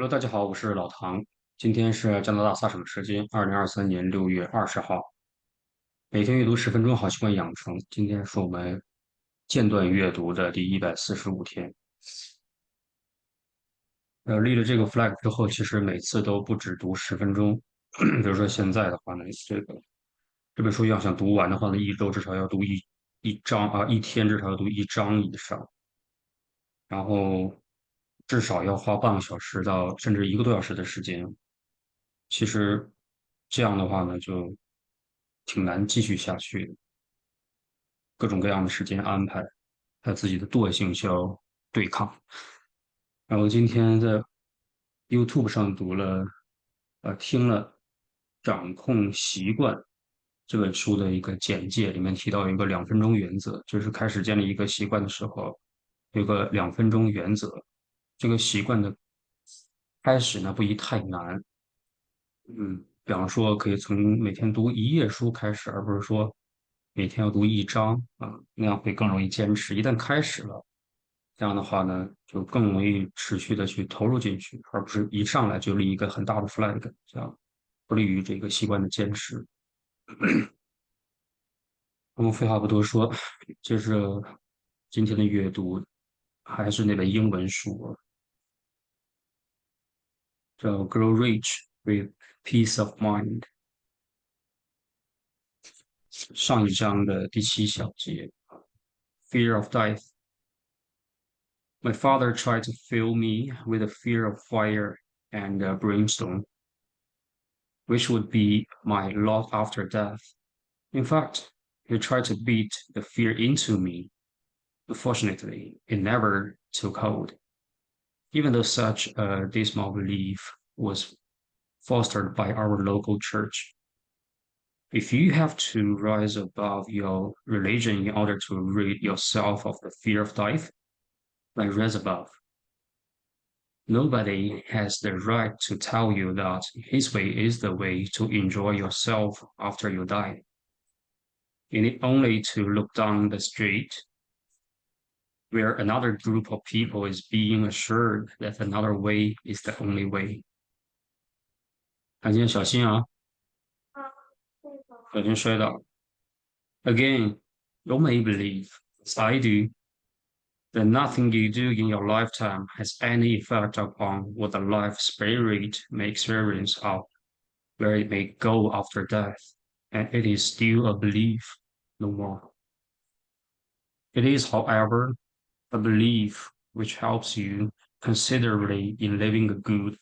Hello，大家好，我是老唐。今天是加拿大萨省时间2023年6月20号。每天阅读10分钟，好习惯养成。今天是我们间断阅读的第145天。立了这个 flag 之后，其实每次都不止读10分钟。比如说现在的话呢，这本书要想读完的话呢，一周至少要读一章啊，一天至少要读一章以上，然后至少要花半个小时到甚至1个多小时的时间。其实这样的话呢，就挺难继续下去的。各种各样的时间安排，他自己的惰性需要对抗。然后今天在 YouTube 上听了《掌控习惯》这本书的一个简介，里面提到一个两分钟原则，就是开始建立一个习惯的时候，有个两分钟原则。这个习惯的开始呢，不宜太难，比方说可以从每天读一页书开始，而不是说每天要读一章啊，那样会更容易坚持。一旦开始了，这样的话呢，就更容易持续的去投入进去，而不是一上来就立一个很大的 flag，这样不利于这个习惯的坚持。那么废话不多说，接着今天的阅读还是那本英文书，叫《Grow Rich with Peace of Mind》。上一章的第7小节，Fear of Death。My father tried to fill me with a fear of fire and brimstone, which would be my lot after death. In fact, he tried to beat the fear into me. Unfortunately, it never took hold, even though such a dismal belief was fostered by our local church. If you have to rise above your religion in order to rid yourself of the fear of death, then rise above. Nobody has the right to tell you that his way is the way to enjoy yourself after you die. You need only to look down the street where another group of people is being assured that another way is the only way. 大家小心啊，小心摔倒。Again, you may believe, as I do, that nothing you do in your lifetime has any effect upon what the life spirit may experience of where it may go after death, and it is still a belief, no more. It is, however, a belief which helps you considerably in living a good,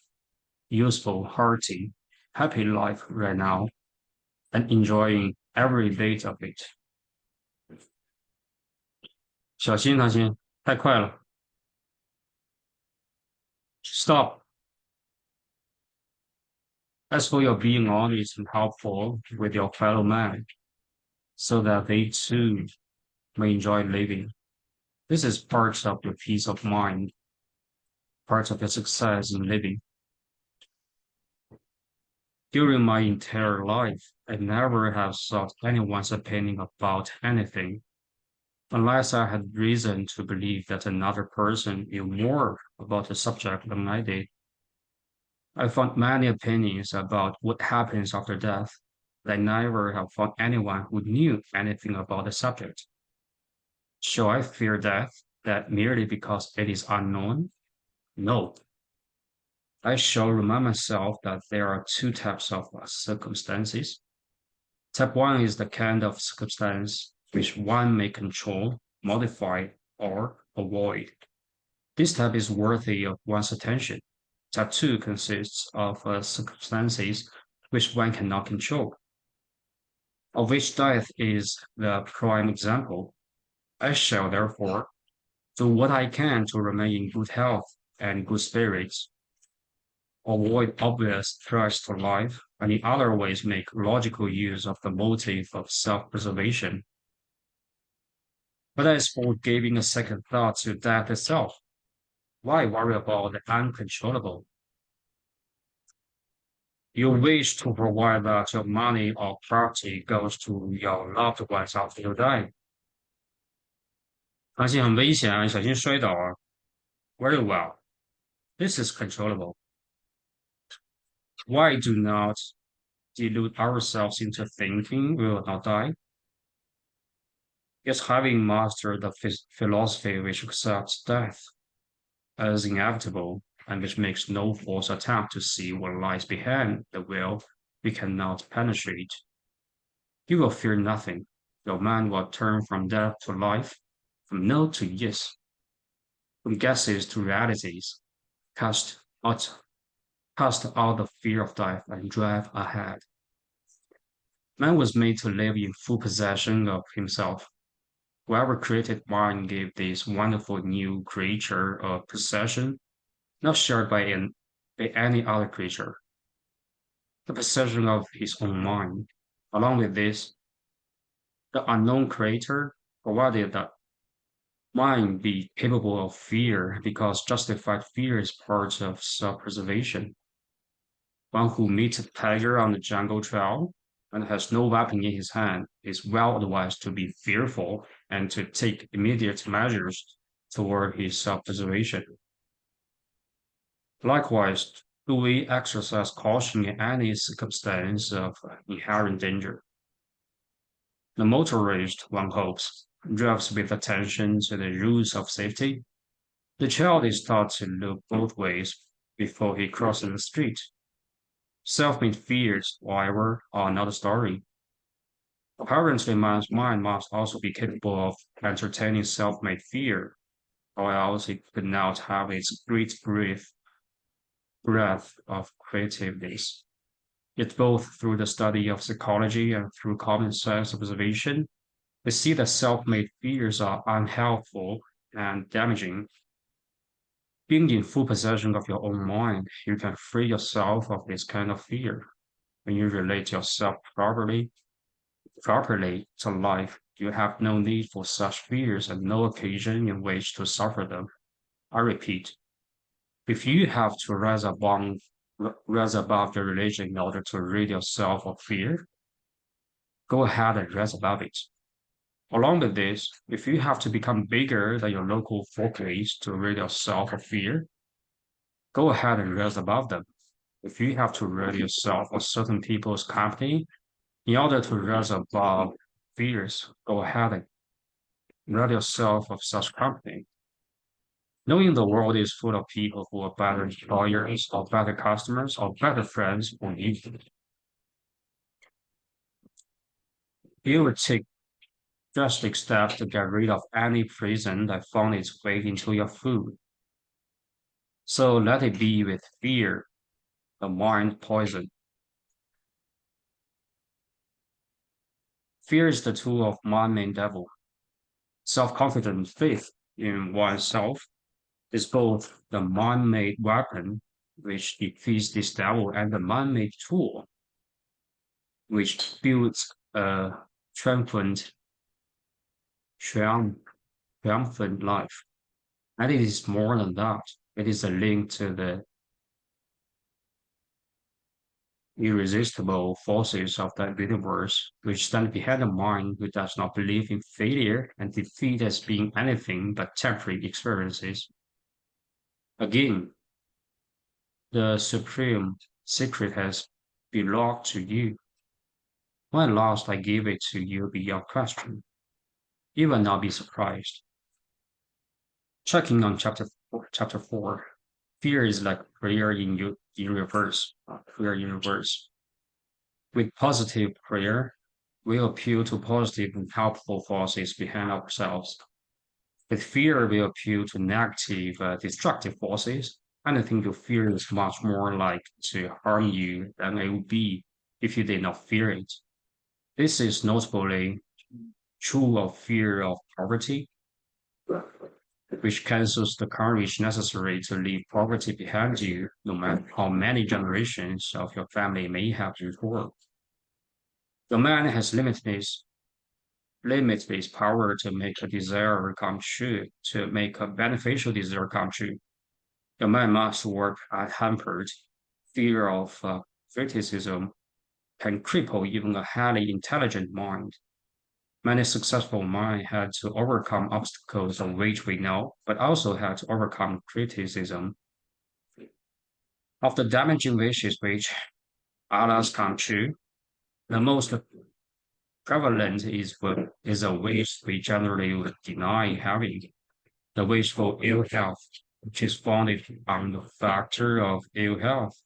useful, hearty, happy life right now and enjoying every bit of it. 小心，小心，太快了。Stop. As for your being honest and helpful with your fellow man, so that they too may enjoy living. This is part of your peace of mind, part of your success in living. During my entire life, I never have sought anyone's opinion about anything, unless I had reason to believe that another person knew more about the subject than I did. I found many opinions about what happens after death, but I never have found anyone who knew anything about the subject. Shall I fear death that merely because it is unknown? No. I shall remind myself that there are two types of circumstances. Type 1 is the kind of circumstance which one may control, modify, or avoid. This type is worthy of one's attention. Type 2 consists of circumstances which one cannot control, of which death is the prime example. I shall therefore do what I can to remain in good health and good spirits, avoid obvious threats to life, and in other ways make logical use of the motive of self-preservation. But as for giving a second thought to death itself, why worry about the uncontrollable? You wish to provide that your money or property goes to your loved ones after you die. 发现很危险啊，小心摔倒啊。Very well. This is controllable. Why do not delude ourselves into thinking we will not die? It's having mastered the philosophy which accepts death as inevitable and which makes no false attempt to see what lies behind the veil we cannot penetrate. You will fear nothing. Your mind will turn from death to life, from no to yes, from guesses to realities. Cast out, cast out the fear of death and drive ahead. Man was made to live in full possession of himself. Whoever created mind gave this wonderful new creature a possession not shared by any other creature, the possession of his own mind. Along with this, the unknown creator provided that mind be capable of fear because justified fear is part of self-preservation. One who meets a tiger on the jungle trail and has no weapon in his hand is well advised to be fearful and to take immediate measures toward his self-preservation. Likewise, do we exercise caution in any circumstance of inherent danger? The motorist, one hopes, drives with attention to the rules of safety. The child is taught to look both ways before he crosses the street. Self-made fears, however, are another story. Apparently, man's mind must also be capable of entertaining self-made fear, or else it could not have its great breadth of creativeness. Yet both through the study of psychology and through common sense observation, we see that self-made fears are unhelpful and damaging. Being in full possession of your own mind, you can free yourself of this kind of fear. When you relate yourself properly to life, you have no need for such fears and no occasion in which to suffer them. I repeat, if you have to rise above your religion in order to rid yourself of fear, go ahead and rise above it. Along with this, if you have to become bigger than your local folkways to rid yourself of fear, go ahead and rise above them. If you have to rid yourself of certain people's company in order to rise above fears, go ahead and rid yourself of such company. Knowing the world is full of people who are better employers or better customers or better friends for you, you would take drastic steps to get rid of any poison that found its way into your food. So let it be with fear, the mind poison. Fear is the tool of man-made devil. Self-confident faith in oneself is both the man-made weapon, which defeats this devil, and the man-made tool, which builds a triumphant, triumph, triumphant life. And it is more than that. It is a link to the irresistible forces of the universe, which stand behind a mind who does not believe in failure and defeat as being anything but temporary experiences. Again, the supreme secret has belonged to you. When last I gave it to you beyond question, you will not be surprised. Checking on chapter 4, fear is like prayer in reverse. Prayer in reverse. With positive prayer, we appeal to positive and helpful forces behind ourselves. With fear, we appeal to negative, destructive forces. Anything you fear is much more like to harm you than it would be if you did not fear it. This is notably true of fear of poverty, which cancels the courage necessary to leave poverty behind you, no matter how many generations of your family may have endured. The man has limitless power to make a desire come true, to make a beneficial desire come true. The man must work unhampered. Fear of criticism can cripple even a highly intelligent mind. Many successful minds had to overcome obstacles of which we know, but also had to overcome criticism of the damaging wishes which others come true. The most prevalent is a wish we generally would deny having, the wish for ill health, which is founded on the factor of ill health.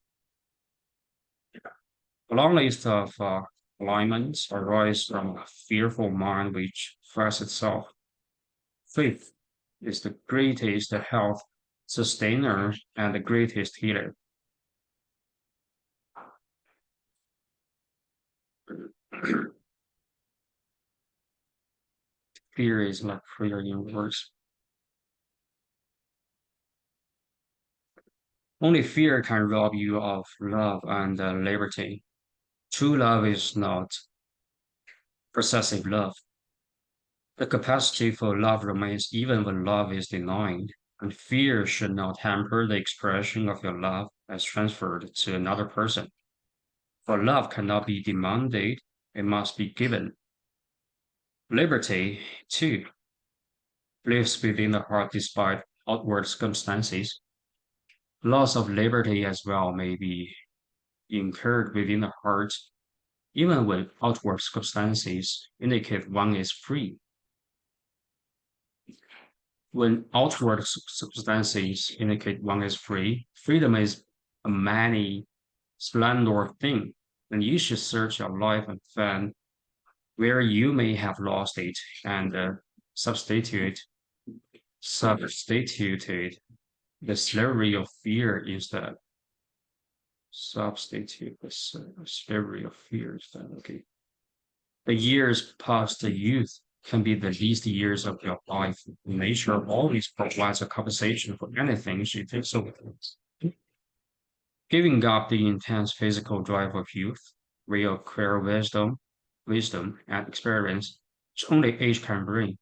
A long list of alignments arise from a fearful mind which frets itself. Faith is the greatest health sustainer and the greatest healer. Fear is like prayer in words. Only fear can rob you of love and liberty. True love is not possessive love. The capacity for love remains even when love is denied, and fear should not hamper the expression of your love as transferred to another person. For love cannot be demanded, it must be given. Liberty, too, lives within the heart despite outward circumstances. Loss of liberty as well may be incurred within the heart, even when outward circumstances indicate one is free. When outward circumstances indicate one is free, freedom is a many splendor thing, and you should search your life and find where you may have lost it and substitute substituted the slavery of fear instead. Substitute the slavery of fear instead. Okay. The years past the youth can be the least years of your life. Nature always provides a compensation for anything she takes away. Giving up the intense physical drive of youth, real clear wisdom and experience, which only age can bring.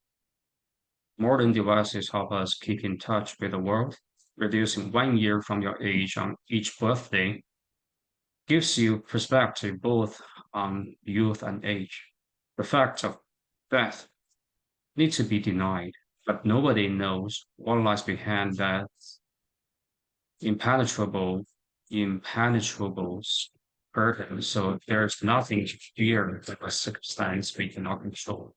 Modern devices help us keep in touch with the world. Reducing 1 year from your age on each birthday gives you perspective both on youth and age. The fact of death needs to be denied, but nobody knows what lies behind that impenetrable, impenetrable curtain. So there's nothing to fear but a circumstance we cannot control.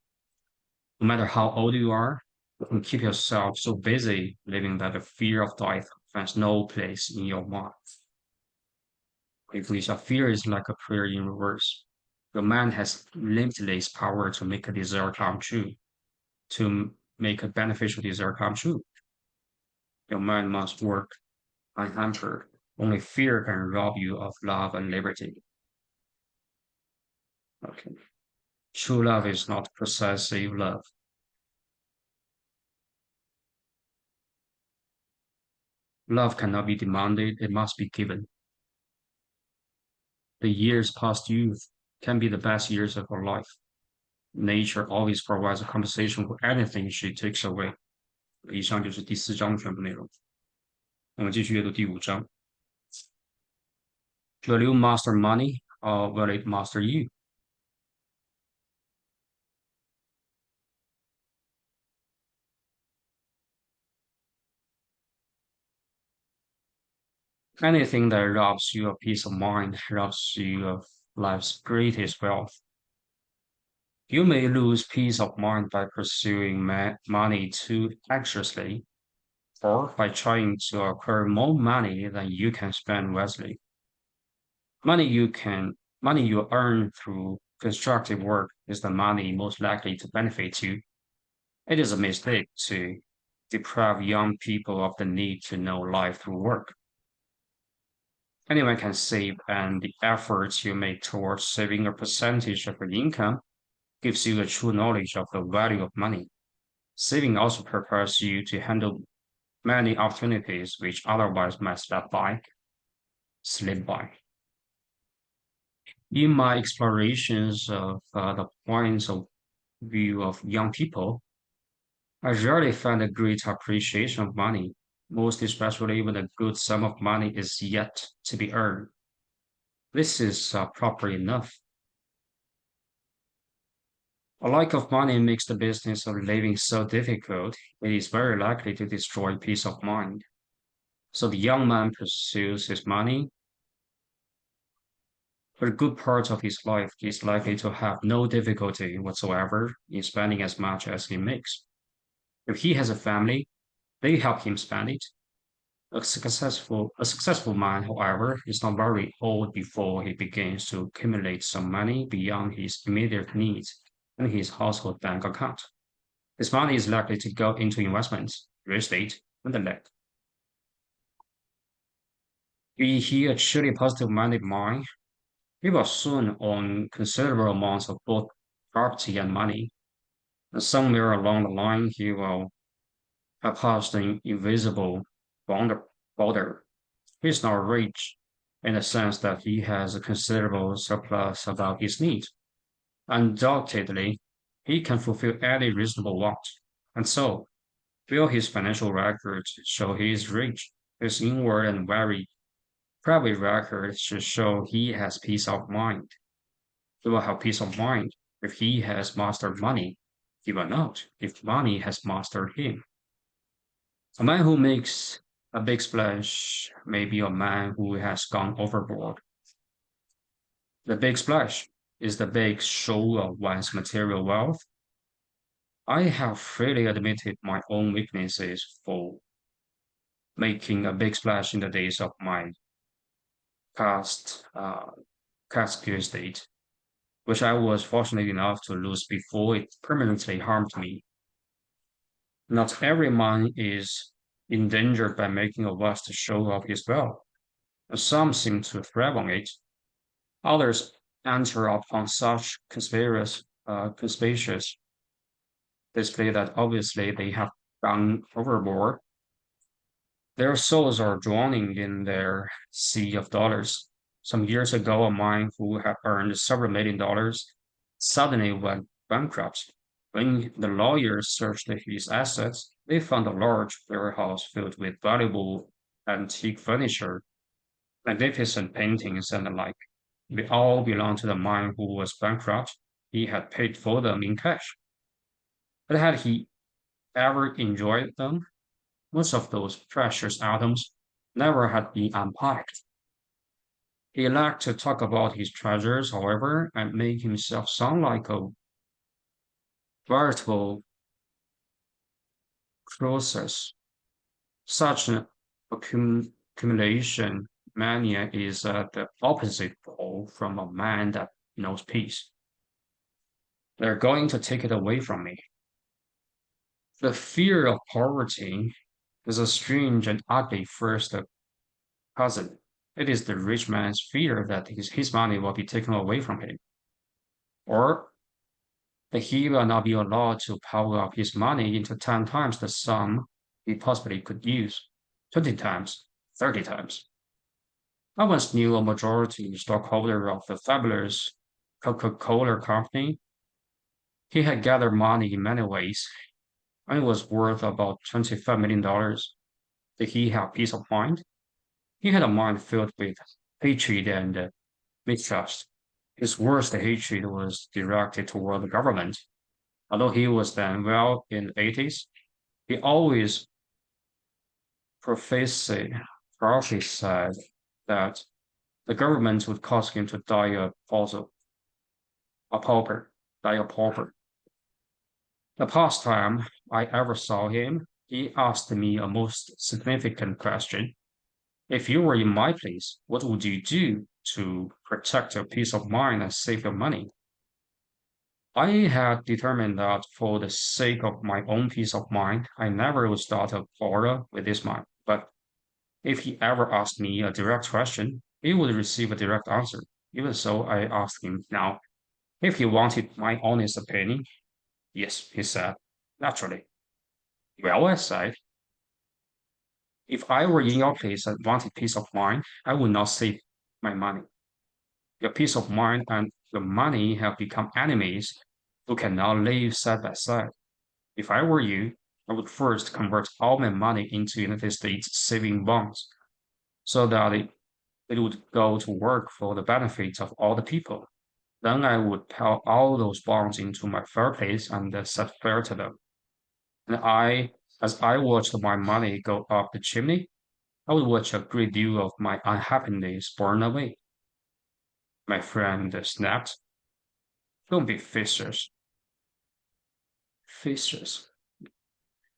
No matter how old you are, you can keep yourself so busy living that the fear of death finds no place in your mind. If fear is like a prayer in reverse. The man has limitless power to make a desire come true, to make a beneficial desire come true. Your mind must work unhampered. Only fear can rob you of love and liberty. Okay. True love is not possessive love. Love cannot be demanded, it must be given. The years past youth can be the best years of our life. Nature always provides a compensation for anything she takes away. 以上就是第4章的全部内容。我们继续阅读第5章。Will you master money or will it master you? Anything that robs you of peace of mind robs you of life's greatest wealth. You may lose peace of mind by pursuing money too anxiously, or by trying to acquire more money than you can spend wisely. Money you earn through constructive work is the money most likely to benefit you. It is a mistake to deprive young people of the need to know life through work. Anyone can save, and the efforts you make towards saving a percentage of your income gives you a true knowledge of the value of money. Saving also prepares you to handle many opportunities which otherwise might slip by. In my explorations of the points of view of young people, I rarely find a great appreciation of money, most especially when a good sum of money is yet to be earned. This is proper enough. A lack of money makes the business of living so difficult, it is very likely to destroy peace of mind. So the young man pursues his money For a good part of his life, he's likely to have no difficulty whatsoever in spending as much as he makes. If he has a family, they help him spend it. A successful man, however, is not very old before he begins to accumulate some money beyond his immediate needs in his household bank account. His money is likely to go into investments, real estate, and the like. If he achieved a positive-minded mind, he will soon own considerable amounts of both property and money. And somewhere along the line, he will have passed an invisible border. He's not rich in the sense that he has a considerable surplus about his needs. Undoubtedly, he can fulfill any reasonable want. And so, while his financial records show he is rich, his inward and very private records should show he has peace of mind. He will have peace of mind if he has mastered money. He will not if money has mastered him. A man who makes a big splash may be a man who has gone overboard. The big splash is the big show of one's material wealth. I have freely admitted my own weaknesses for making a big splash in the days of my past casket estate, which I was fortunate enough to lose before it permanently harmed me. Not every man is endangered by making a vast show of his wealth. Some seem to thrive on it. Others enter upon such conspicuous display that obviously they have gone overboard. Their souls are drowning in their sea of dollars. Some years ago, a man who had earned several million dollars suddenly went bankrupt. When the lawyers searched his assets, they found a large warehouse filled with valuable antique furniture, magnificent paintings, and the like. They all belonged to the man who was bankrupt. He had paid for them in cash. But had he ever enjoyed them? Most of those precious items never had been unpacked. He liked to talk about his treasures, however, and make himself sound like a veritable Croesus. Such an accumulation mania is the opposite pole from a man that knows peace. They're going to take it away from me. The fear of poverty is a strange and ugly first cousin. It is the rich man's fear that his money will be taken away from him, or that he will not be allowed to power up his money into 10 times the sum he possibly could use, 20 times, 30 times. I once knew a majority stockholder of the fabulous Coca-Cola company. He had gathered money in many ways, and it was worth about $25 million. Did he have peace of mind? He had a mind filled with hatred and mistrust. His worst hatred was directed toward the government. Although he was then well in the 80s, he always prophesied, prophesied that the government would cause him to die a pauper, die a pauper. The past time I ever saw him, he asked me a most significant question. If you were in my place, what would you do to protect your peace of mind and save your money? I had determined that for the sake of my own peace of mind, I never would start a quarrel with this man. But if he ever asked me a direct question, he would receive a direct answer. Even so, I asked him now if he wanted my honest opinion. Yes, he said, naturally. Well, I said, if I were in your place and wanted peace of mind, I would not save my money. Your peace of mind and your money have become enemies who cannot live side by side. If I were you, I would first convert all my money into United States saving bonds so that it would go to work for the benefit of all the people. Then I would pile all those bonds into my fireplace and set fire to them. And as I watched my money go up the chimney, I would watch a great deal of my unhappiness burn away. My friend snapped. Don't be vicious. Vicious.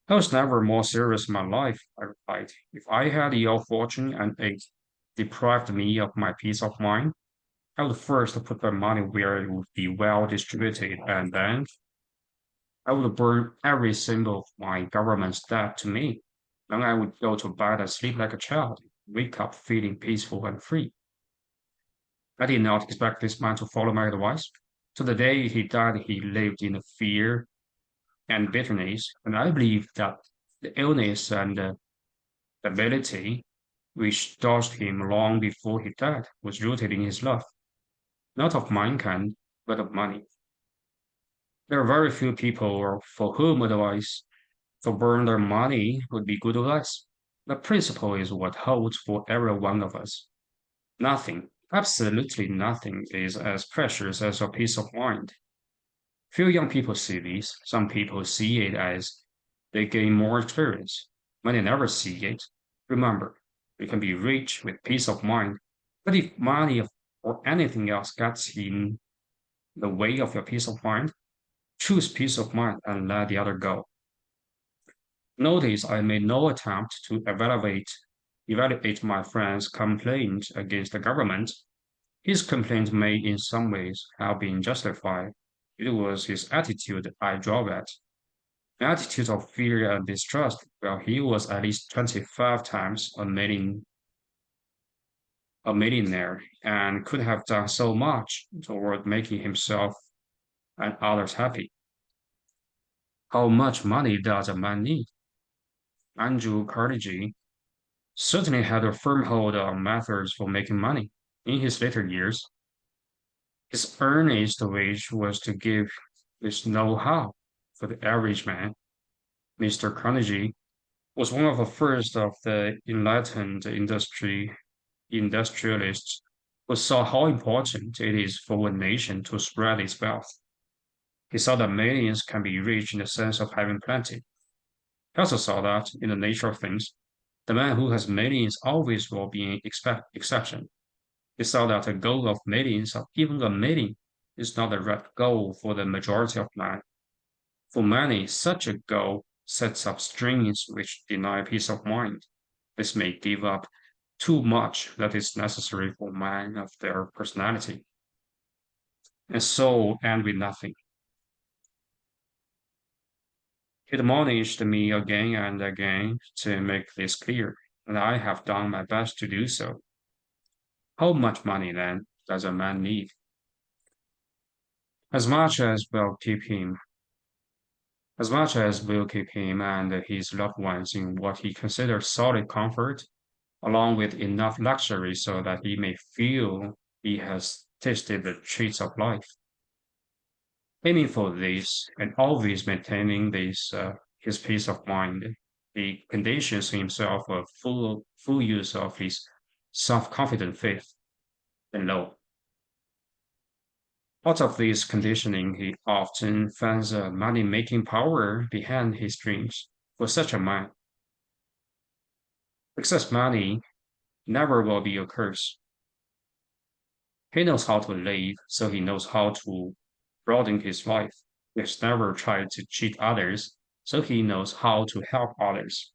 I was never more serious in my life, I replied. If I had your fortune and it deprived me of my peace of mind, I would first put my money where it would be well distributed, and then I would burn every single of my government's debt to me. Then I would go to bed and sleep like a child, wake up feeling peaceful and free. I did not expect this man to follow my advice. To the day he died, he lived in fear and bitterness, and I believe that the illness and the ability which dogged him long before he died was rooted in his love, not of mankind, but of money. There are very few people for whom advice to burn their money would be good advice. The principle is what holds for every one of us. Nothing, absolutely nothing, is as precious as a peace of mind. Few young people see this. Some people see it as they gain more experience. Many never see it. Remember, you can be rich with peace of mind, but if money or anything else gets in the way of your peace of mind, choose peace of mind and let the other go. Notice I made no attempt to evaluate my friend's complaint against the government. His complaint may in some ways have been justified. It was his attitude I drove at. An attitude of fear and distrust. Well, he was at least 25 times a millionaire and could have done so much toward making himself and others happy. How much money does a man need? Andrew Carnegie certainly had a firm hold on methods for making money. In his later years, his earnest wish was to give this know-how for the average man. Mr. Carnegie was one of the first of the enlightened industrialists who saw how important it is for a nation to spread its wealth. He saw that millions can be rich in the sense of having plenty. He also saw that, in the nature of things, the man who has millions always will be an exception. He saw that the goal of millions, of even a million, is not the right goal for the majority of men. For many, such a goal sets up strings which deny peace of mind. This may give up too much that is necessary for man of their personality, and so end with nothing. He admonished me again and again to make this clear, and I have done my best to do so. How much money, then, does a man need? As much as will keep him, as much as will keep him and his loved ones in what he considers solid comfort, along with enough luxury so that he may feel he has tasted the treats of life. Aiming for this and always maintaining his peace of mind, he conditions himself a full use of his self-confident faith. And lo, out of this conditioning, he often finds a money-making power behind his dreams. For such a man, excess money never will be a curse. He knows how to live, so he knows how to broaden his life. He has never tried to cheat others, so he knows how to help others.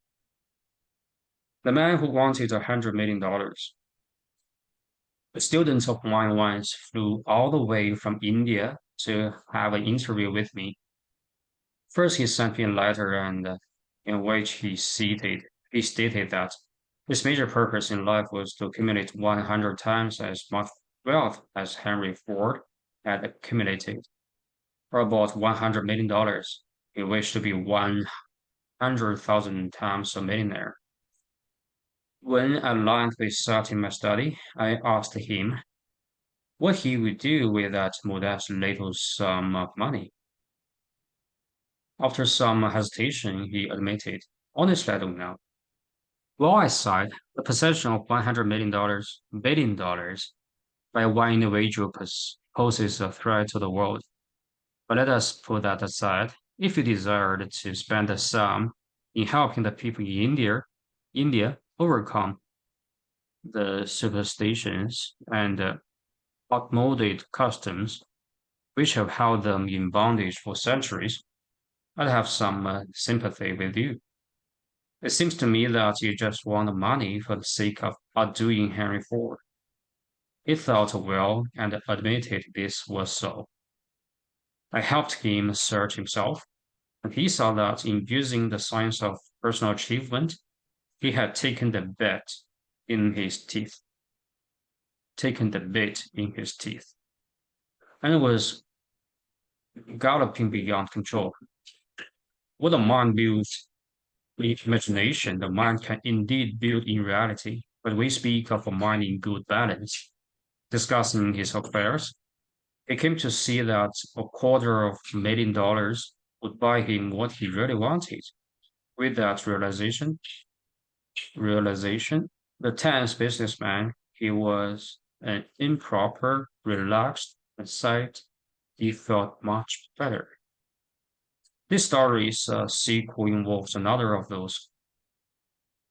The man who wanted $100 million. A student of mine once flew all the way from India to have an interview with me. First, he sent me a letter and in which he stated that his major purpose in life was to accumulate 100 times as much wealth as Henry Ford had accumulated, or about $100 million. He wished to be 100,000 times a millionaire. When at length we sat in my study, I asked him what he would do with that modest little sum of money. After some hesitation, he admitted, honestly, I don't know. Well, I sighed. The possession of $100 million, billion dollars, by one individual poses a threat to the world. But let us put that aside. If you desired to spend the sum in helping the people in India overcome the superstitions and outmoded customs, which have held them in bondage for centuries, I'd have some sympathy with you. It seems to me that you just want the money for the sake of outdoing Henry Ford. He thought well and admitted this was so. I helped him search himself, and he saw that in using the science of personal achievement, he had in his teeth, taken the bit in his teeth, and was galloping beyond control. What the mind builds in imagination, the mind can indeed build in reality, but we speak of a mind in good balance. Discussing his affairs, he came to see that $250,000 would buy him what he really wanted. With that realization, the tense businessman, he was an improper, relaxed, and sighed. He felt much better. This story's sequel involves another of those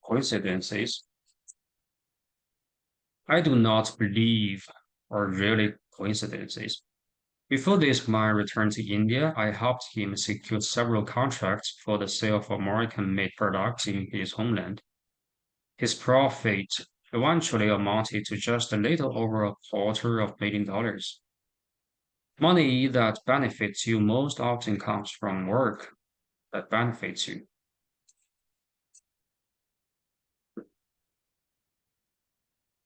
coincidences. I do not believe are really coincidences. Before this man returned to India, I helped him secure several contracts for the sale of American-made products in his homeland. His profit eventually amounted to just a little over $250,000. Money that benefits you most often comes from work that benefits you.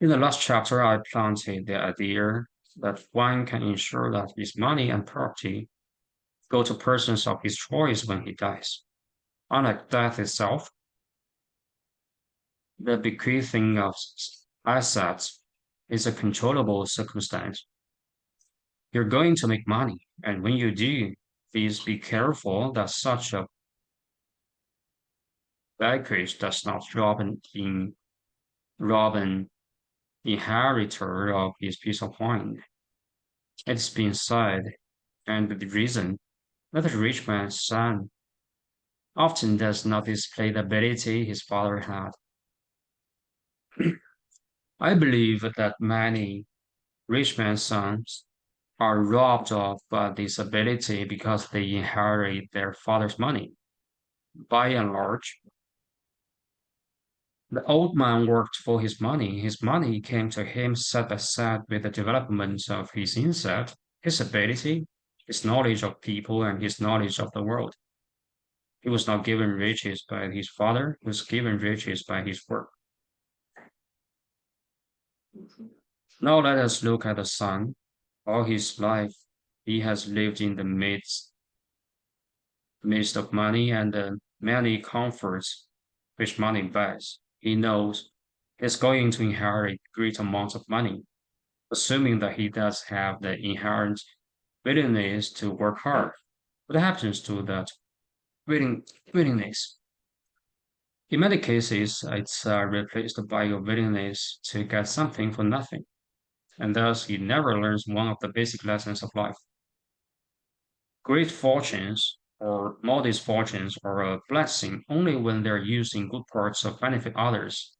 In the last chapter, I planted the idea that one can ensure that his money and property go to persons of his choice when he dies. Unlike death itself, the bequeathing of assets is a controllable circumstance. You're going to make money, and when you do, please be careful that such a bequest does not rob an inheritor of his peace of mind. It's been said, and with reason, that a rich man's son often does not display the ability his father had. I believe that many rich man's sons are robbed of this ability because they inherit their father's money. By and large, the old man worked for his money. His money came to him side by side with the development of his insight, his ability, his knowledge of people, and his knowledge of the world. He was not given riches by his father, he was given riches by his work. Now let us look at the son. All his life, he has lived in the midst of money and the many comforts which money buys. He knows he's going to inherit great amounts of money, assuming that he does have the inherent willingness to work hard. What happens to that willingness? In many cases, it's replaced by a willingness to get something for nothing, and thus he never learns one of the basic lessons of life. Great fortunes or modest fortunes are a blessing only when they're used in good parts to benefit others.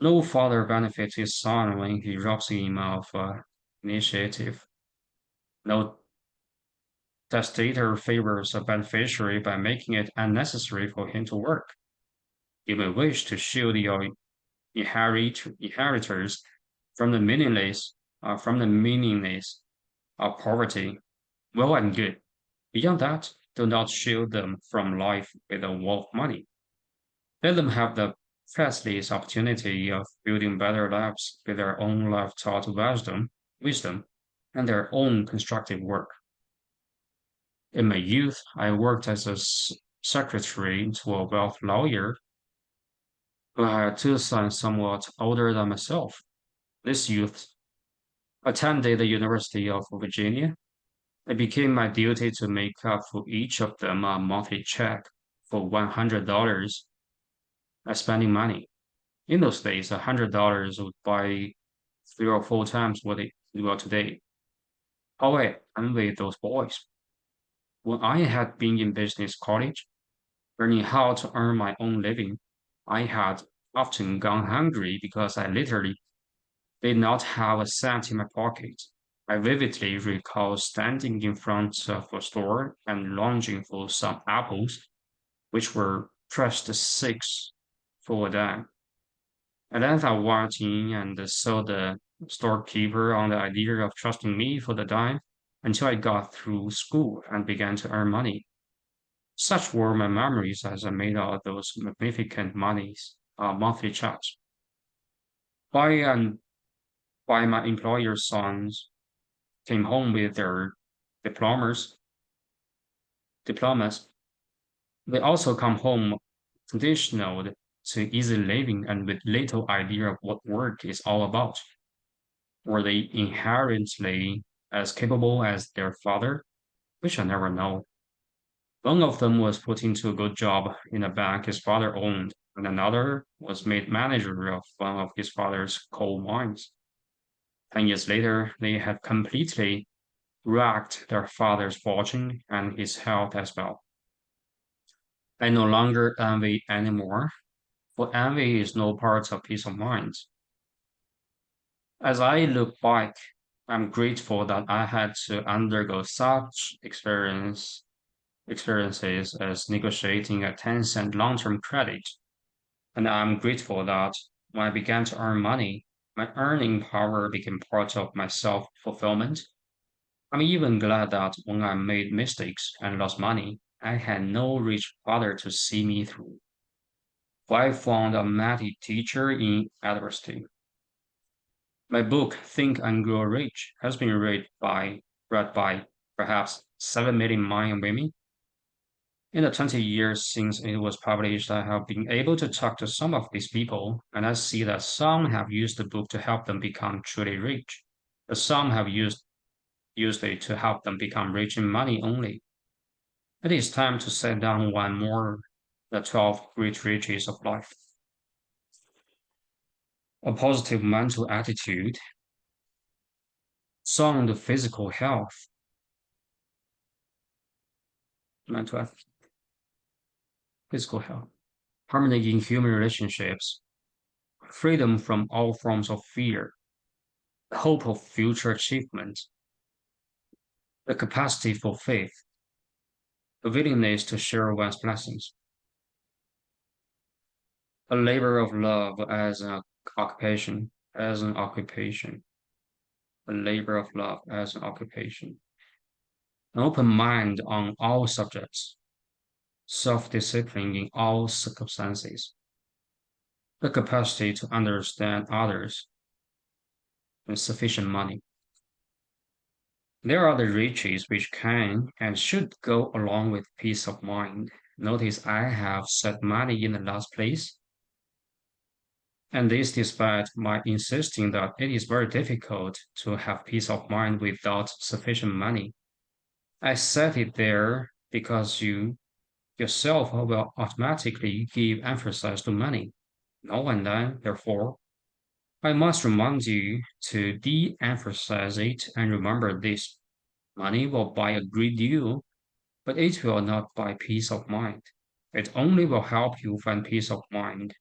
No father benefits his son when he robs him of initiative. No testator favors a beneficiary by making it unnecessary for him to work. You may wish to shield your inheritors from the meaningless of poverty. Well and good. Beyond that, do not shield them from life with a wall of money. Let them have the priceless opportunity of building better lives with their own life-taught wisdom, and their own constructive work. In my youth, I worked as a secretary to a wealth lawyer who had two sons somewhat older than myself. This youth attended the University of Virginia. It became my duty to make up for each of them a monthly check for $100 as spending money. In those days, $100 would buy 3 or 4 times what it will today. How I envied those boys. When I had been in business college, learning how to earn my own living, I had often gone hungry because I literally did not have a cent in my pocket. I vividly recall standing in front of a store and longing for some apples, which were pressed six for a dime. And then I went in and saw the storekeeper on the idea of trusting me for the dime until I got through school and began to earn money. Such were my memories as I made all those magnificent monthly checks. By and by, my employer's sons came home with their diplomas. Diplomas. They also come home conditioned to easy living and with little idea of what work is all about. Were they inherently as capable as their father? We shall never know. One of them was put into a good job in a bank his father owned, and another was made manager of one of his father's coal mines. 10 years later, they had completely wrecked their father's fortune and his health as well. I no longer envy anymore, for envy is no part of peace of mind. As I look back, I'm grateful that I had to undergo such experiences as negotiating a 10-cent long-term credit. And I'm grateful that when I began to earn money, my earning power became part of my self-fulfillment. I'm even glad that when I made mistakes and lost money, I had no rich father to see me through. For I found a mighty teacher in adversity. My book, Think and Grow Rich, has been read by perhaps 7 million men and women. In the 20 years since it was published, I have been able to talk to some of these people, and I see that some have used the book to help them become truly rich, but some have used it to help them become rich in money only. It is time to set down one more, the 12 great riches of life. A positive mental attitude, sound physical health, mental health, physical health, harmony in human relationships, freedom from all forms of fear, hope of future achievement, the capacity for faith, the willingness to share one's blessings, a labor of love as an occupation, a labor of love as an occupation, an open mind on all subjects, self-discipline in all circumstances, the capacity to understand others, and sufficient money. There are the riches which can and should go along with peace of mind. Notice I have set money in the last place, and this despite my insisting that it is very difficult to have peace of mind without sufficient money. I set it there because you yourself will automatically give emphasis to money. No and then, therefore, I must remind you to de emphasize it and remember this. Money will buy a great deal, but it will not buy peace of mind. It only will help you find peace of mind.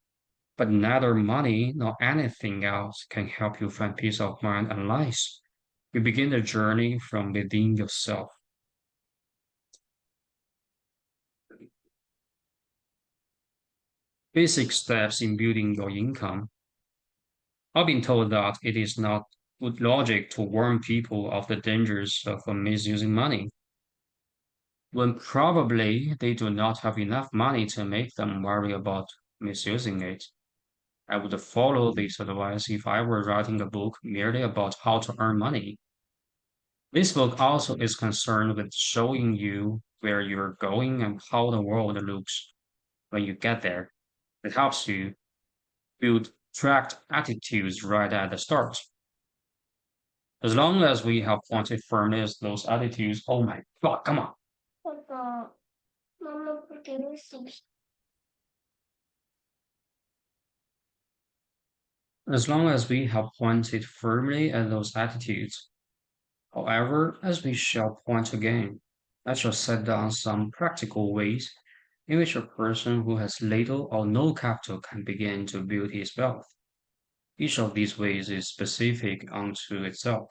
But neither money nor anything else can help you find peace of mind unless you begin the journey from within yourself. Basic steps in building your income. I've been told that it is not good logic to warn people of the dangers of misusing money, when probably they do not have enough money to make them worry about misusing it. I would follow this advice if I were writing a book merely about how to earn money. This book also is concerned with showing you where you're going and how the world looks when you get there. It helps you build tracked attitudes right at the start. As long as we have pointed firmly as those attitudes, oh my God, come on. Papá, mamá, ¿por qué no existe? As long as we have pointed firmly at those attitudes, however, as we shall point again, I shall set down some practical ways in which a person who has little or no capital can begin to build his wealth. Each of these ways is specific unto itself,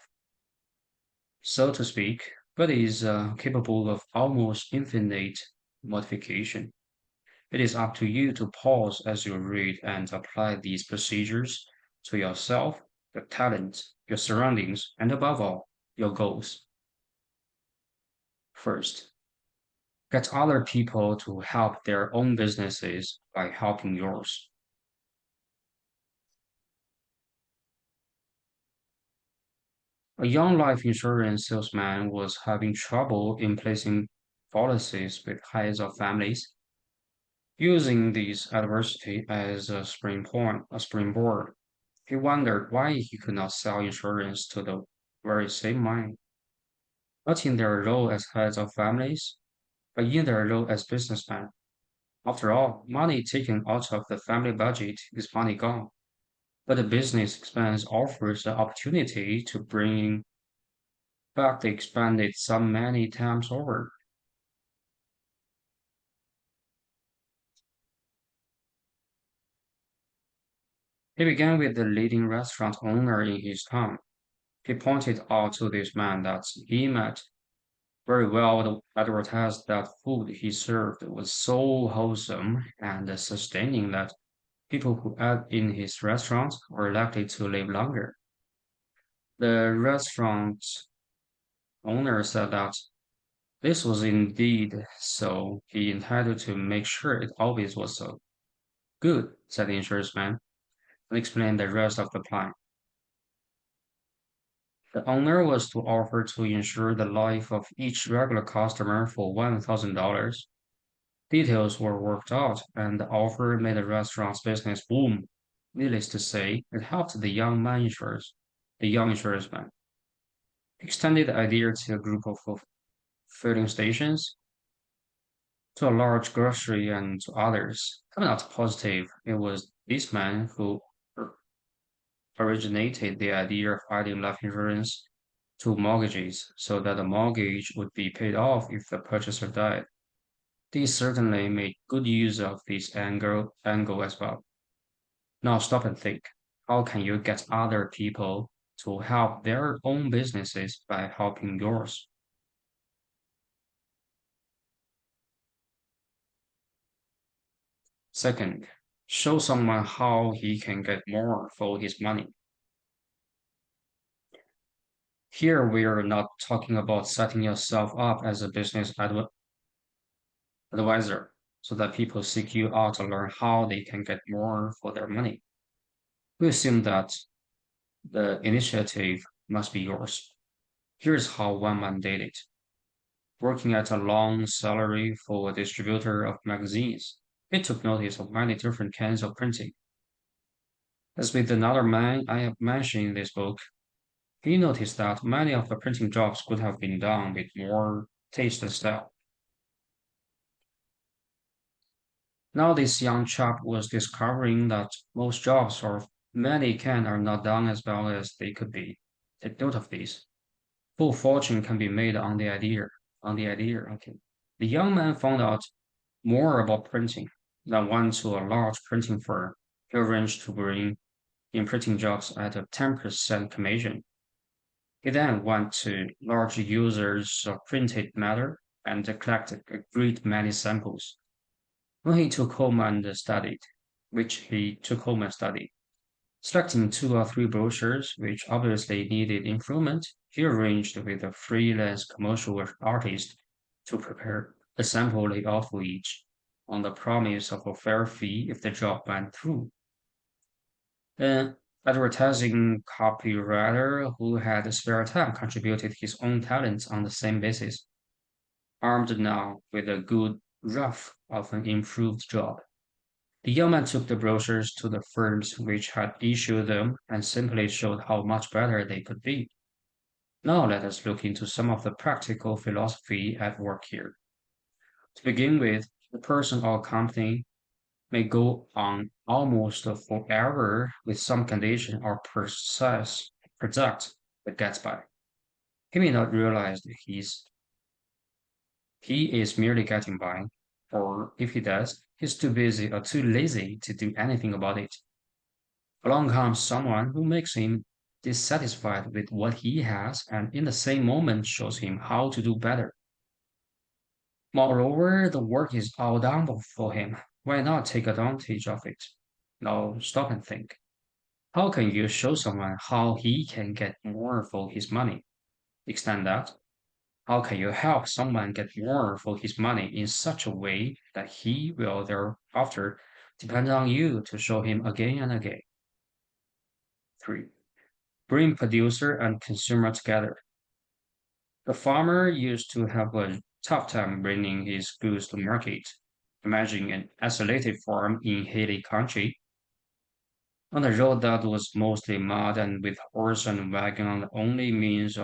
so to speak, but is capable of almost infinite modification. It is up to you to pause as you read and apply these procedures to yourself, your talents, your surroundings, and above all, your goals. First, get other people to help their own businesses by helping yours. A young life insurance salesman was having trouble in placing policies with heads of families, using this adversity as a springboard. He wondered why he could not sell insurance to the very same mind, not in their role as heads of families, but in their role as businessmen. After all, money taken out of the family budget is money gone, but the business expense offers the opportunity to bring back the expanded sum many times over. He began with the leading restaurant owner in his town. He pointed out to this man that he met very well advertised that food he served was so wholesome and sustaining that people who ate in his restaurant were likely to live longer. The restaurant owner said that this was indeed so. He intended to make sure it always was so. Good, said the insurance man, and explained the rest of the plan. The owner was to offer to insure the life of each regular customer for $1,000. Details were worked out, and the offer made the restaurant's business boom. Needless to say, it helped the young insurance man. He extended the idea to a group of filling stations, to a large grocery, and to others. I'm not positive it was this man who originated the idea of adding life insurance to mortgages so that the mortgage would be paid off if the purchaser died. They certainly made good use of this angle as well. Now stop and think. How can you get other people to help their own businesses by helping yours? Second, show someone how he can get more for his money. Here we are not talking about setting yourself up as a advisor so that people seek you out to learn how they can get more for their money. We assume that the initiative must be yours. Here's how one man did it. Working at a long salary for a distributor of magazines, he took notice of many different kinds of printing. As with another man I have mentioned in this book, he noticed that many of the printing jobs could have been done with more taste and style. Now this young chap was discovering that most jobs or many can are not done as well as they could be. Take note of this. Full fortune can be made on the idea. Okay. The young man found out more about printing than went to a large printing firm. He arranged to bring in printing jobs at a 10% commission. He then went to large users of printed matter and collected a great many samples. When he took home and studied, which he took home and studied, selecting two or three brochures which obviously needed improvement, he arranged with a freelance commercial artist to prepare a sample layout for each, on the promise of a fair fee if the job went through. An advertising copywriter who had spare time contributed his own talents on the same basis, armed now with a good rough of an improved job. The young man took the brochures to the firms which had issued them and simply showed how much better they could be. Now let us look into some of the practical philosophy at work here. To begin with, the person or company may go on almost forever with some condition or process product that gets by. He may not realize that he is merely getting by, or if he does, he's too busy or too lazy to do anything about it. Along comes someone who makes him dissatisfied with what he has and in the same moment shows him how to do better. Moreover, the work is all done for him. Why not take advantage of it? Now stop and think. How can you show someone how he can get more for his money? Extend that. How can you help someone get more for his money in such a way that he will thereafter depend on you to show him again and again? 3. Bring producer and consumer together. The farmer used to have a tough time bringing his goods to market. Imagine an isolated farm in hilly country on a road that was mostly mud and with horse and wagon on the only means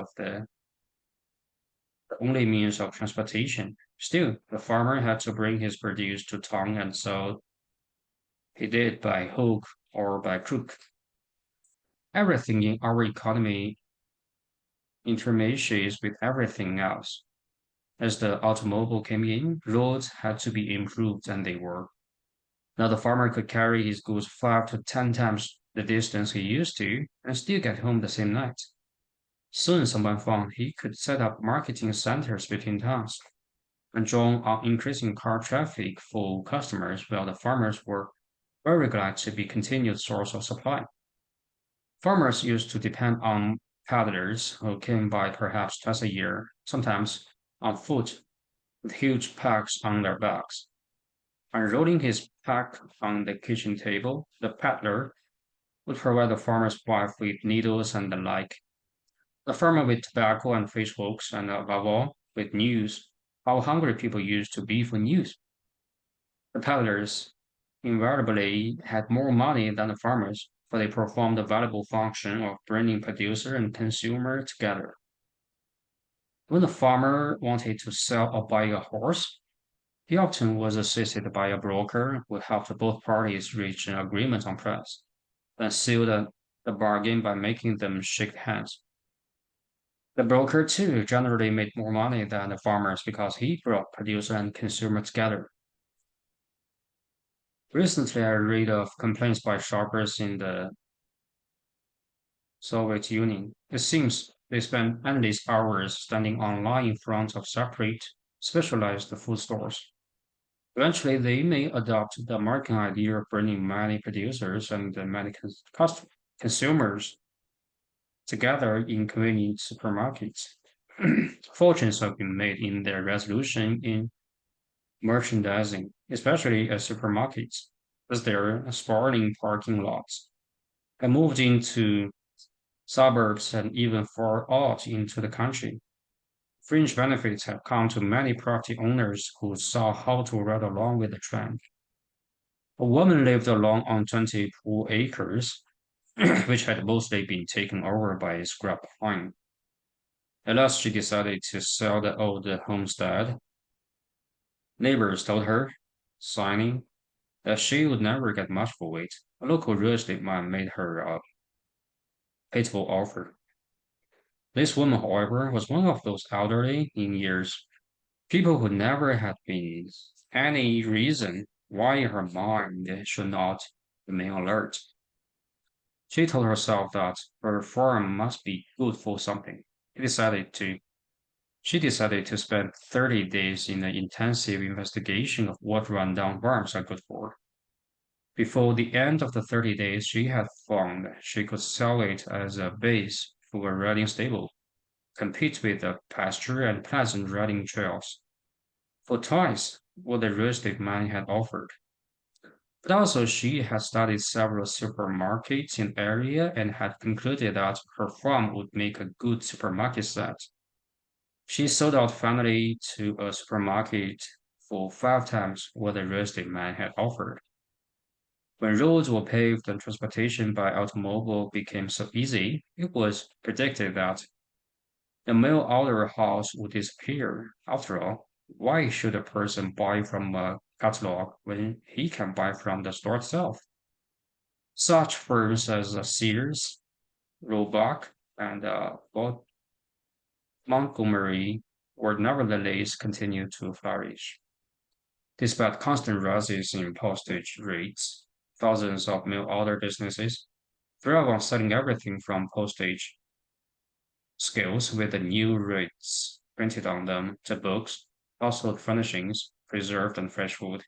of transportation. Still, the farmer had to bring his produce to town, and so he did by hook or by crook. Everything in our economy intermeshes with everything else. As the automobile came in, roads had to be improved, and they were. Now the farmer could carry his goods 5 to 10 times the distance he used to and still get home the same night. Soon someone found he could set up marketing centers between towns and draw on increasing car traffic for customers while the farmers were very glad to be continued source of supply. Farmers used to depend on peddlers who came by perhaps twice a year, sometimes on foot with huge packs on their backs. Unrolling his pack on the kitchen table, the peddler would provide the farmer's wife with needles and the like, the farmer with tobacco and fish hooks, and above all, with news, how hungry people used to be for news. The peddlers invariably had more money than the farmers, for they performed the valuable function of bringing producer and consumer together. When the farmer wanted to sell or buy a horse, he often was assisted by a broker who helped both parties reach an agreement on price, then sealed the bargain by making them shake hands. The broker, too, generally made more money than the farmers because he brought producer and consumer together. Recently, I read of complaints by shoppers in the Soviet Union. It seems they spend endless hours standing online in front of separate, specialized food stores. Eventually, they may adopt the American idea of bringing many producers and many consumers together in convenient supermarkets. Fortunes have been made in their resolution in merchandising, especially at supermarkets, as their sprawling parking lots have moved into suburbs and even far out into the country. Fringe benefits have come to many property owners who saw how to ride along with the trend. A woman lived alone on 20 pool acres, which had mostly been taken over by scrap pine. At last, she decided to sell the old homestead. Neighbors told her, signing, that she would never get much for it. A local real estate man made her a palatable offer. This woman, however, was one of those elderly in years, people who never had been any reason why her mind should not remain alert. She told herself that her farm must be good for something. She decided to spend 30 days in an intensive investigation of what rundown farms are good for. Before the end of the 30 days, she had found she could sell it as a base for a riding stable, compete with the pasture and pleasant riding trails for twice what the real estate man had offered. But also, she had studied several supermarkets in the area and had concluded that her farm would make a good supermarket set. She sold out finally to a supermarket for 5 times what the real estate man had offered. When roads were paved and transportation by automobile became so easy, it was predicted that the mail order house would disappear. After all, why should a person buy from a catalog when he can buy from the store itself? Such firms as Sears, Roebuck, and Montgomery were nevertheless continued to flourish. Despite constant rises in postage rates, thousands of mail order businesses thrive on selling everything from postage scales with the new rates printed on them to books, household furnishings, preserved and fresh food.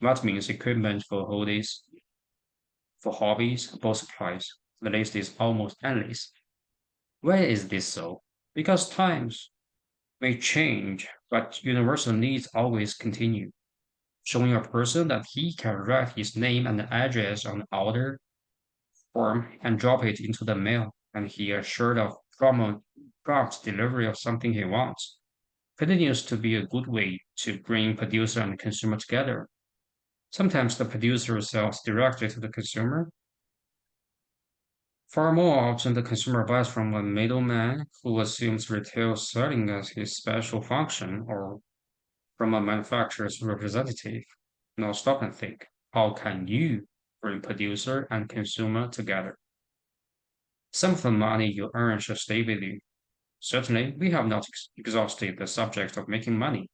That means equipment for holidays, for hobbies, both supplies. The list is almost endless. Why is this so? Because times may change, but universal needs always continue. Showing a person that he can write his name and address on the order form and drop it into the mail, and he assured of prompt delivery of something he wants, continues to be a good way to bring producer and consumer together. Sometimes the producer sells directly to the consumer. Far more often, the consumer buys from a middleman who assumes retail selling as his special function, or from a manufacturer's representative. Now stop and think. How can you bring producer and consumer together? Some of the money you earn should stay with you. Certainly, we have not exhausted the subject of making money.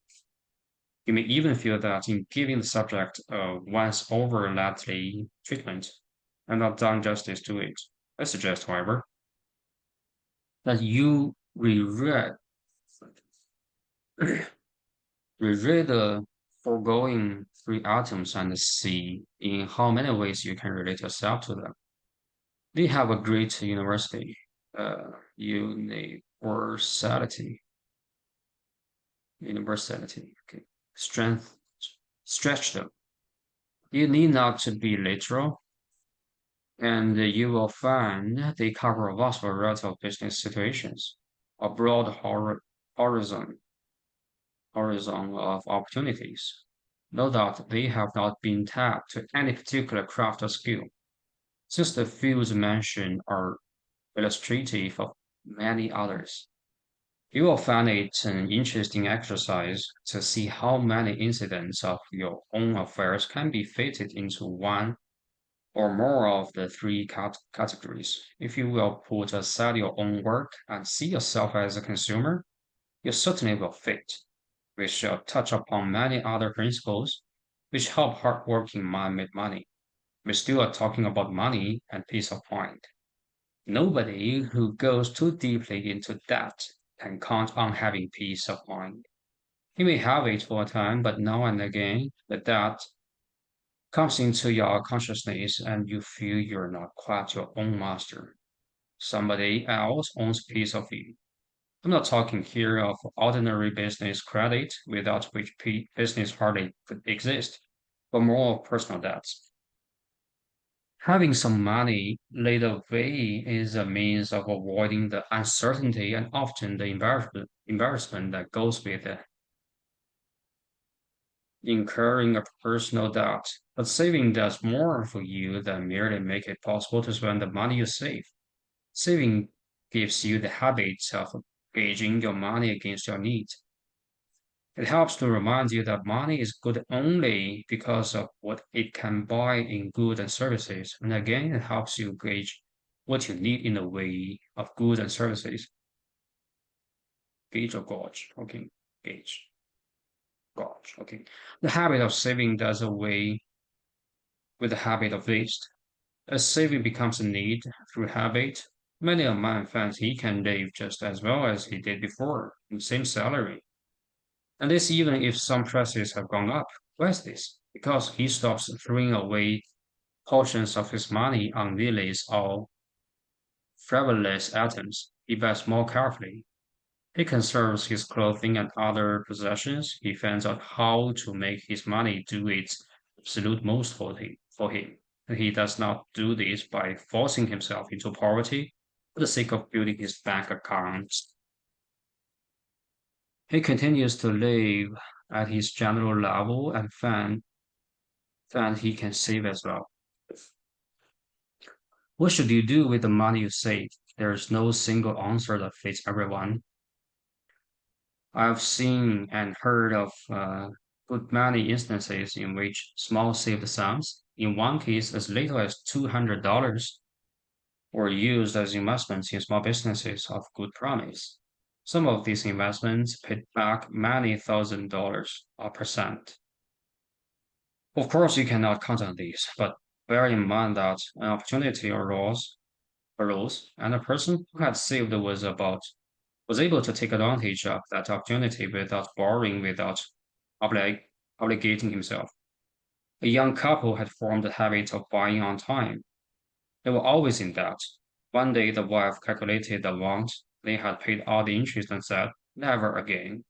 You may even feel that in giving the subject a once overlatly treatment, I'm not done justice to it. I suggest, however, that you reread the foregoing three items and see in how many ways you can relate yourself to them. They have a great universality, okay, strength, stretch them. You need not to be literal, and you will find they cover a vast variety of business situations, a broad horizon, horizon of opportunities. No doubt they have not been tapped to any particular craft or skill, since the fields mentioned are illustrative of many others. You will find it an interesting exercise to see how many incidents of your own affairs can be fitted into one or more of the three categories. If you will put aside your own work and see yourself as a consumer, you certainly will fit. We shall touch upon many other principles which help hardworking men make money. We still are talking about money and peace of mind. Nobody who goes too deeply into that can count on having peace of mind. You may have it for a time, but now and again, the doubt comes into your consciousness and you feel you're not quite your own master. Somebody else owns a piece of you. I'm not talking here of ordinary business credit without which business hardly could exist, but more of personal debts. Having some money laid away is a means of avoiding the uncertainty and often the embarrassment that goes with incurring a personal debt. But saving does more for you than merely make it possible to spend the money you save. Saving gives you the habit of gauging your money against your needs. It helps to remind you that money is good only because of what it can buy in goods and services. And again, it helps you gauge what you need in the way of goods and services. Gauge or gauge. Okay. Gauge. Gauge. Okay. The habit of saving does away with the habit of waste. As saving becomes a need through habit, many a man finds he can live just as well as he did before, in the same salary. And this even if some prices have gone up. Why is this? Because he stops throwing away portions of his money on lilies or frivolous items. He buys more carefully. He conserves his clothing and other possessions. He finds out how to make his money do its absolute most for him. And he does not do this by forcing himself into poverty for the sake of building his bank accounts. He continues to live at his general level and find he can save as well. What should you do with the money you save? There is no single answer that fits everyone. I've seen and heard of good many instances in which small saved sums, in one case as little as $200, were used as investments in small businesses of good promise. Some of these investments paid back many thousand dollars or percent. Of course, you cannot count on these, but bear in mind that an opportunity arose arose, and the person who had saved was able to take advantage of that opportunity without borrowing, without oblig- obligating himself. A young couple had formed the habit of buying on time. They were always in debt. One day, the wife calculated the amount they had paid all the interest and said, "Never again."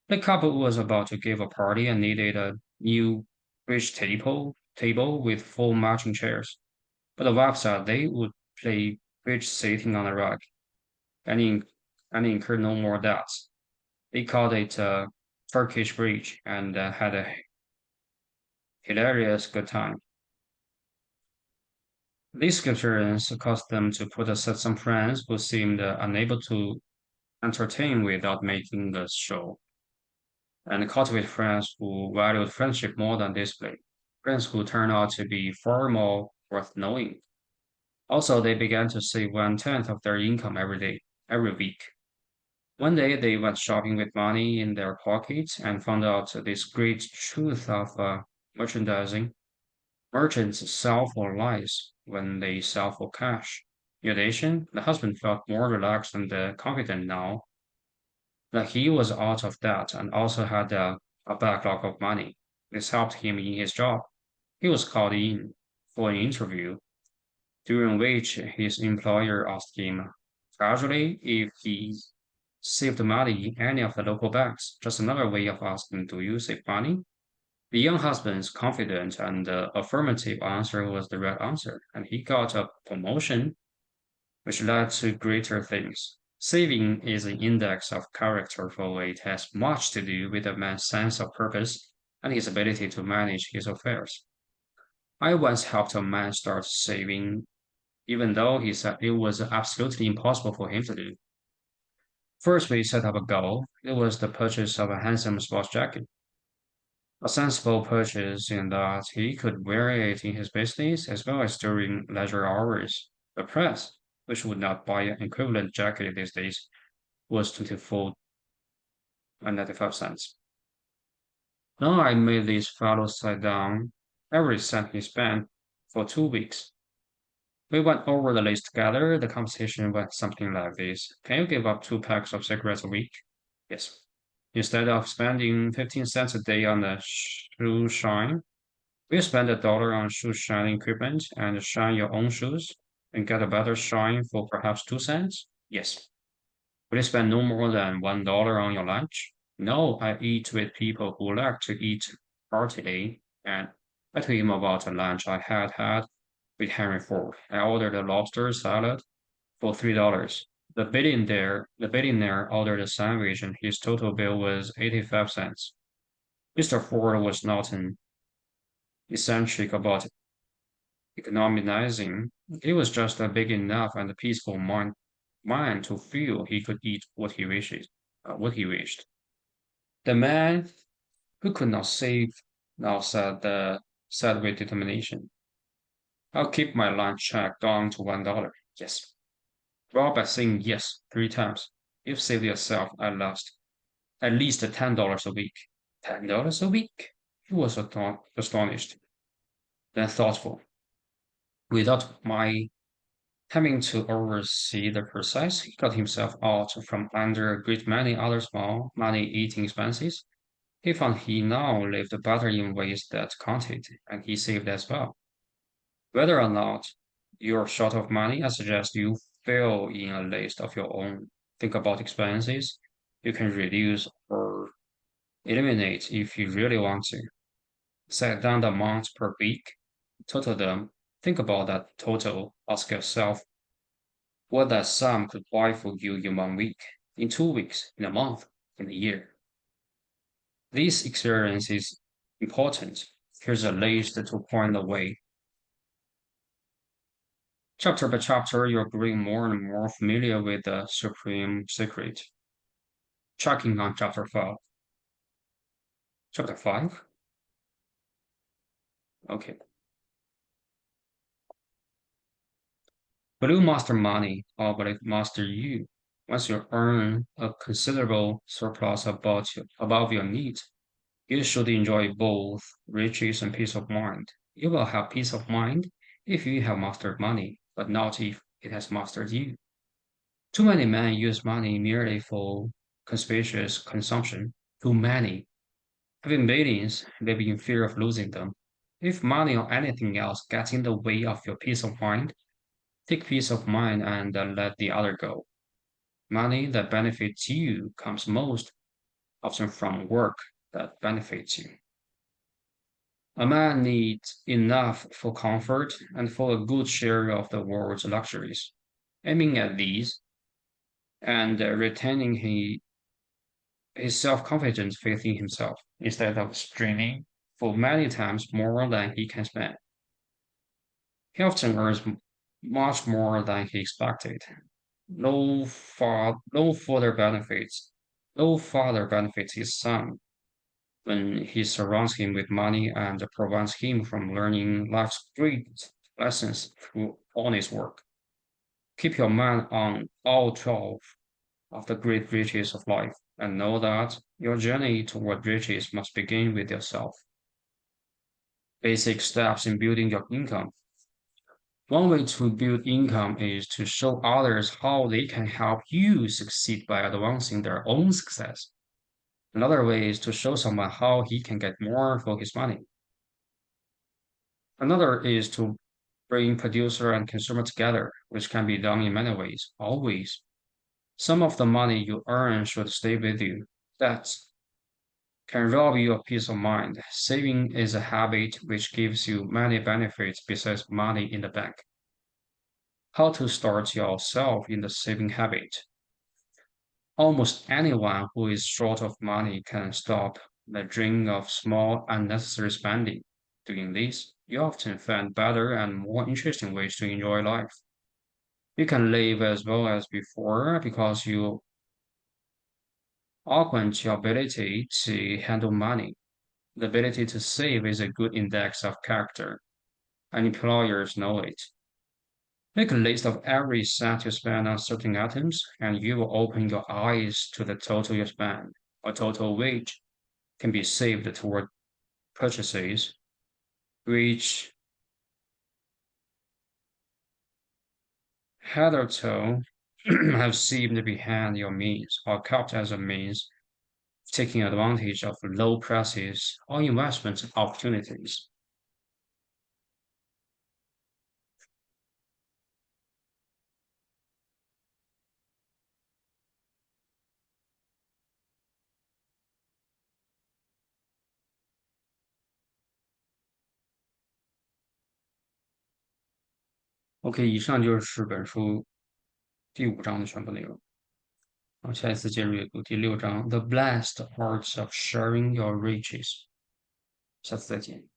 The couple was about to give a party and needed a new bridge table with full matching chairs. But the wife said they would play bridge sitting on a rug and, and incur no more debts. They called it Turkish bridge and had a hilarious good time. This experience caused them to put aside some friends who seemed unable to entertain without making the show, and cultivate friends who valued friendship more than display, friends who turned out to be far more worth knowing. Also, they began to save 1/10 of their income every day, every week. One day, they went shopping with money in their pockets and found out this great truth of merchandising. Merchants sell for lies when they sell for cash. In addition, the husband felt more relaxed and confident now that he was out of debt and also had a backlog of money. This helped him in his job. He was called in for an interview, during which his employer asked him casually if he saved money in any of the local banks. Just another way of asking, "Do you save money?" The young husband's confident and affirmative answer was the right answer, and he got a promotion, which led to greater things. Saving is an index of character, for it has much to do with a man's sense of purpose and his ability to manage his affairs. I once helped a man start saving, even though he said it was absolutely impossible for him to do. First, we set up a goal. It was the purchase of a handsome sports jacket. A sensible purchase in that he could wear it in his business as well as during leisure hours. The price, which would not buy an equivalent jacket these days, was 24.95 cents. Now I made this fellow sit down every cent he spent for 2 weeks. We went over the list together. The conversation went something like this: "Can you give up 2 packs of cigarettes a week?" "Yes." "Instead of spending 15 cents a day on the shoe shine, will you spend $1 on shoe shining equipment and shine your own shoes and get a better shine for perhaps 2 cents?" "Yes." "Will you spend no more than $1 on your lunch?" "No, I eat with people who like to eat heartily." And I told him about a lunch I had with Henry Ford. I ordered a lobster salad for $3. The billionaire ordered a sandwich and his total bill was 85 cents. Mr. Ford was not an eccentric about economizing. He was just a big enough and peaceful mind to feel he could eat what he wished. The man who could not save now said with determination, "I'll keep my lunch check down to $1. Yes." Well, by saying yes 3 times, you've saved yourself at least $10 a week. $10 a week? He was astonished, then thoughtful. Without my having to oversee the process, he got himself out from under a great many other small money-eating expenses. He found he now lived better in ways that counted, and he saved as well. Whether or not you're short of money, I suggest you fill in a list of your own. Think about expenses you can reduce or eliminate if you really want to. Set down the amounts per week, total them. Think about that total. Ask yourself what that sum could buy for you in 1 week, in 2 weeks, in a month, in a year. This experience is important. Here's a list to point the way. Chapter by chapter, you're growing more and more familiar with the supreme secret. Checking on chapter 5. Chapter 5? Okay. Will you master money or will it master you? Once you earn a considerable surplus above your needs, you should enjoy both riches and peace of mind. You will have peace of mind if you have mastered money, but not if it has mastered you. Too many men use money merely for conspicuous consumption. Too many, having millions, living in fear of losing them. If money or anything else gets in the way of your peace of mind, take peace of mind and let the other go. Money that benefits you comes most often from work that benefits you. A man needs enough for comfort and for a good share of the world's luxuries. Aiming at these and retaining his self-confident faith in himself instead of straining for many times more than he can spend. He often earns much more than he expected. No further benefits. No father benefits his son when he surrounds him with money and prevents him from learning life's great lessons through honest work. Keep your mind on all 12 of the great riches of life and know that your journey toward riches must begin with yourself. Basic steps in building your income. One way to build income is to show others how they can help you succeed by advancing their own success. Another way is to show someone how he can get more for his money. Another is to bring producer and consumer together, which can be done in many ways, always. Some of the money you earn should stay with you. That can rob you of peace of mind. Saving is a habit which gives you many benefits besides money in the bank. How to start yourself in the saving habit. Almost anyone who is short of money can stop the drain of small unnecessary spending. Doing this, you often find better and more interesting ways to enjoy life. You can live as well as before because you augment your ability to handle money. The ability to save is a good index of character, and employers know it. Make a list of every cent you spend on certain items, and you will open your eyes to the total you spend. A total wage can be saved toward purchases which hitherto have seemed behind your means or kept as a means of taking advantage of low prices or investment opportunities. OK，以上就是本书第5章的全部内容。好，下一次接着阅读第6章《The Blessed Arts of Sharing Your Riches》。下次再见。